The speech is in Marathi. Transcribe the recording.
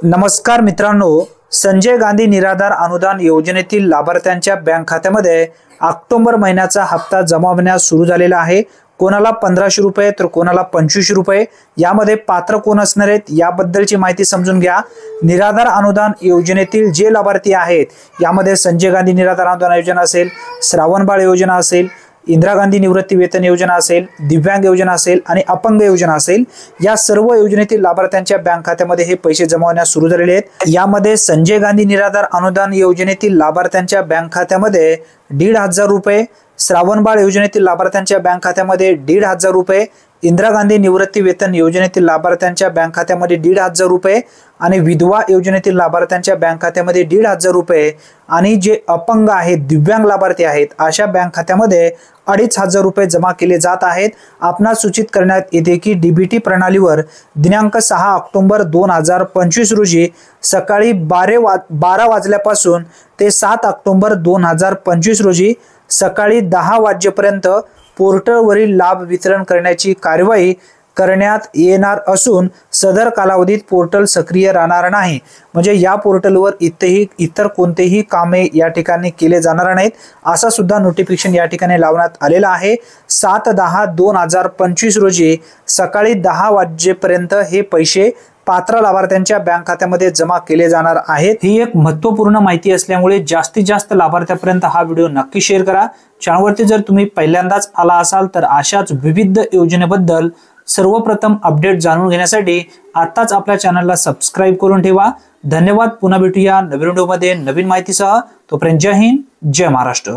नमस्कार मित्रांनो, संजय गांधी निराधार अनुदान योजनेतील लाभार्थ्यांच्या बँक खात्यामध्ये ऑक्टोबर महिन्याचा हप्ता जमा होण्यास सुरू झालेला आहे। कोणाला 1500 रुपये तर कोणाला 2500 रुपये। यामध्ये पात्र कोण असणार आहेत याबद्दलची माहिती समजून घ्या। निराधार अनुदान योजनेतील जे लाभार्थी आहेत यामध्ये संजय गांधी निराधार अनुदान योजना असेल, श्रावणबाळ योजना असेल, इंदिरा गांधी निवृत्ती वेतन योजना असेल, दिव्यांग योजना असेल आणि अपंग योजना असेल, या सर्व योजनेतील लाभार्थ्यांच्या बँक खात्यामध्ये हे पैसे जमा होण्यास सुरू झालेले आहेत। यामध्ये संजय गांधी निराधार अनुदान योजनेतील लाभार्थ्यांच्या बँक खात्यामध्ये 1,500 रुपये, श्रावणबाळ योजनेतील लाभार्थ्यांच्या बँक खात्यामध्ये 1,500 रुपये, इंदिरा गांधी निवृत्ती वेतन योजनेतील लाभार्थ्यांच्या बँक खात्यामध्ये 1,500 रुपये आणि विधवा योजनेतील लाभार्थ्यांच्या बँक खात्यामध्ये 1,500 रुपये आणि जे अपंग आहेत, दिव्यांग लाभार्थी आहेत, अशा बँक खात्यामध्ये 2,500 रुपये जमा केले जात आहेत। आपणास सूचित करण्यात येते की डीबीटी प्रणालीवर दिनांक 6 ऑक्टोबर 2025 रोजी सकाळी 12 वाजल्यापासून ते 7 ऑक्टोबर 2025 रोजी सकाळी 10 वाजेपर्यंत पोर्टलवरील लाभ वितरण करण्याची कार्यवाही करण्यात येणार असून सदर कालावधीत पोर्टल सक्रिय राहणार नाही। म्हणजे या पोर्टलवर इतर कोणतेही कामे या ठिकाणी केले जाणार नाहीत असा सुद्धा नोटिफिकेशन या ठिकाणी लावण्यात आलेला आहे। 7/10/2025 रोजी सकाळी 10 वाजेपर्यंत हे पैसे पात्र लाभार्थ्यांच्या बँक खात्यामध्ये जमा केले जाणार आहेत। ही एक महत्त्वपूर्ण माहिती असल्यामुळे जास्तीत जास्त लाभार्थ्यांपर्यंत हा व्हिडिओ नक्की शेअर करा। चॅनलवरती जर तुम्ही पहिल्यांदाच आला असाल तर अशाच विविध योजनेबद्दल सर्वप्रथम अपडेट जाणून घेण्यासाठी आताच आपल्या चॅनलला सबस्क्राइब करून ठेवा। धन्यवाद। पुन्हा भेटूया नवीन व्हिडिओमध्ये नवीन माहितीसह। तोपर्यंत जय हिंद, जय महाराष्ट्र।